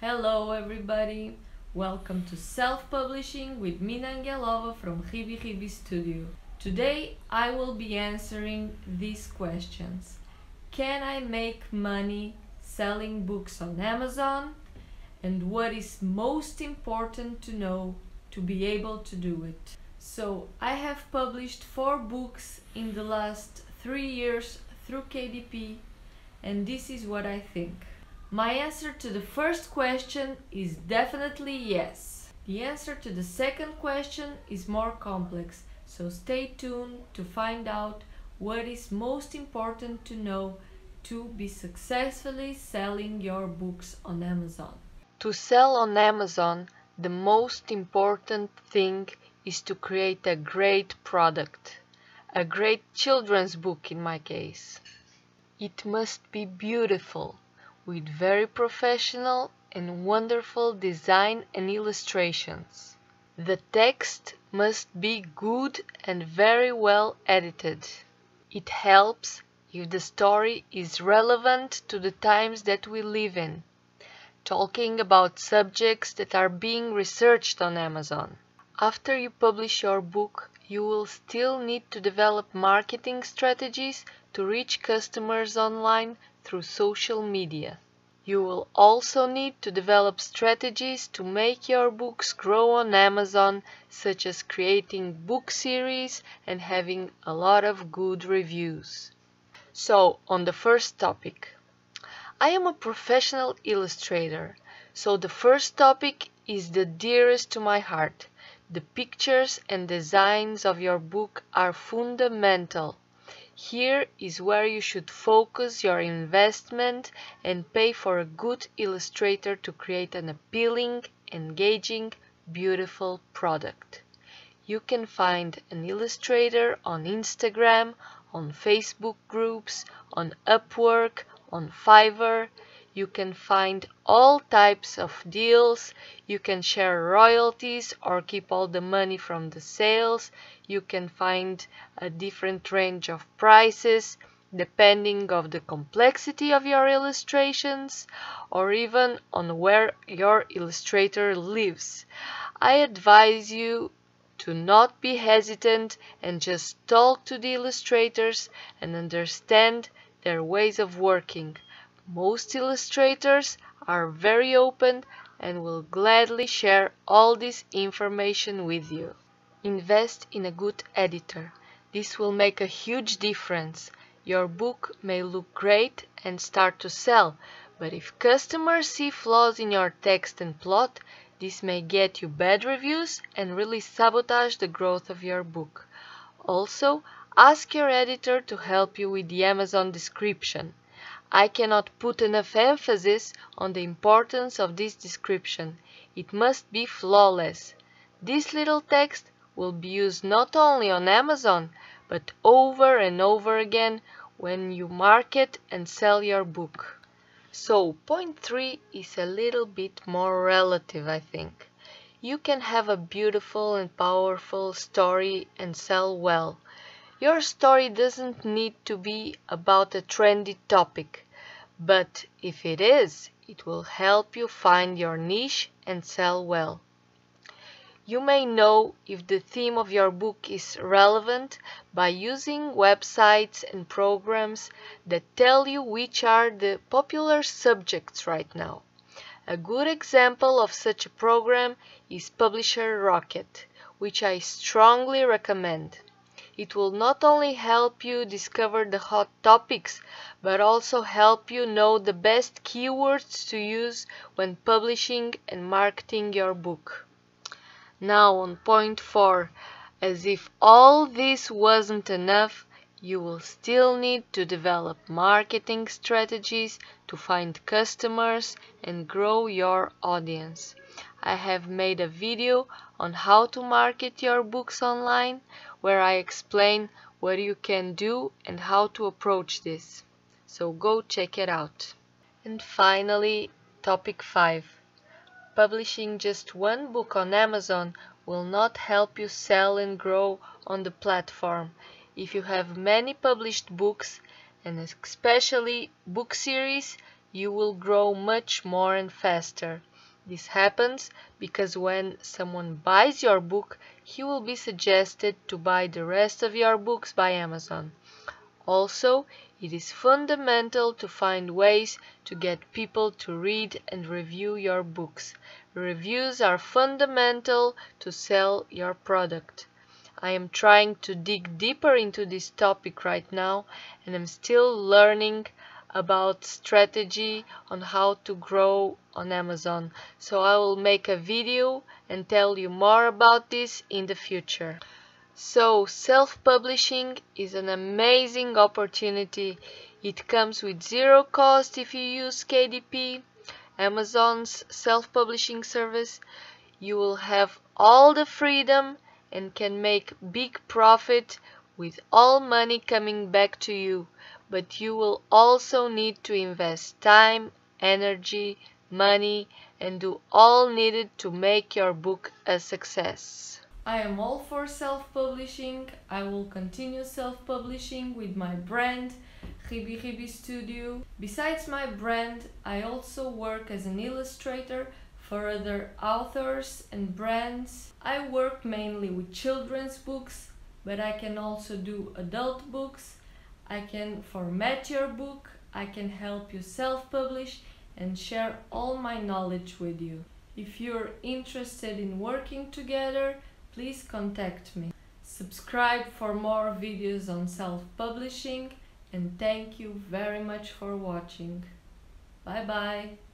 Hello everybody, welcome to Self-Publishing with Mina Angelova from Ribi-ribi Studio. Today I will be answering these questions. Can I make money selling books on Amazon? And what is most important to know to be able to do it? So I have published 4 books in the last 3 years through KDP, and this is what I think. My answer to the first question is definitely yes. The answer to the second question is more complex, so stay tuned to find out what is most important to know to be successfully selling your books on Amazon. To sell on Amazon, the most important thing is to create a great product, a great children's book in my case. It must be beautiful, with very professional and wonderful design and illustrations. The text must be good and very well edited. It helps if the story is relevant to the times that we live in, talking about subjects that are being researched on Amazon. After you publish your book, you will still need to develop marketing strategies to reach customers online through social media. You will also need to develop strategies to make your books grow on Amazon, such as creating book series and having a lot of good reviews. So, on the first topic. I am a professional illustrator, so the first topic is the dearest to my heart. The pictures and designs of your book are fundamental. Here is where you should focus your investment and pay for a good illustrator to create an appealing, engaging, beautiful product. You can find an illustrator on Instagram, on Facebook groups, on Upwork, on Fiverr. You can find all types of deals. You can share royalties or keep all the money from the sales. You can find a different range of prices depending on the complexity of your illustrations or even on where your illustrator lives. I advise you to not be hesitant and just talk to the illustrators and understand their ways of working. Most illustrators are very open and will gladly share all this information with you. Invest in a good editor. This will make a huge difference. Your book may look great and start to sell, but if customers see flaws in your text and plot, this may get you bad reviews and really sabotage the growth of your book. Also, ask your editor to help you with the Amazon description. I cannot put enough emphasis on the importance of this description. It must be flawless. This little text will be used not only on Amazon, but over and over again when you market and sell your book. So, point 3 is a little bit more relative, I think. You can have a beautiful and powerful story and sell well. Your story doesn't need to be about a trendy topic, but if it is, it will help you find your niche and sell well. You may know if the theme of your book is relevant by using websites and programs that tell you which are the popular subjects right now. A good example of such a program is Publisher Rocket, which I strongly recommend. It will not only help you discover the hot topics, but also help you know the best keywords to use when publishing and marketing your book. Now on point 4, as if all this wasn't enough, you will still need to develop marketing strategies to find customers and grow your audience. I have made a video on how to market your books online, where I explain what you can do and how to approach this. So go check it out. And finally, topic 5. Publishing just one book on Amazon will not help you sell and grow on the platform. If you have many published books, and especially book series, you will grow much more and faster. This happens because when someone buys your book, he will be suggested to buy the rest of your books by Amazon. Also, it is fundamental to find ways to get people to read and review your books. Reviews are fundamental to sell your product. I am trying to dig deeper into this topic right now, and I'm still learning about strategy on how to grow on Amazon. So I will make a video and tell you more about this in the future. So, self-publishing is an amazing opportunity. It comes with zero cost if you use KDP, Amazon's self-publishing service. You will have all the freedom and can make big profit with all money coming back to you. But you will also need to invest time, energy, money, and do all needed to make your book a success. I am all for self-publishing. I will continue self-publishing with my brand, Ribi-ribi Studio. Besides my brand, I also work as an illustrator for other authors and brands. I work mainly with children's books, but I can also do adult books. I can format your book. I can help you self-publish and share all my knowledge with you. If you're interested in working together, please contact me. Subscribe for more videos on self-publishing, and thank you very much for watching. Bye bye.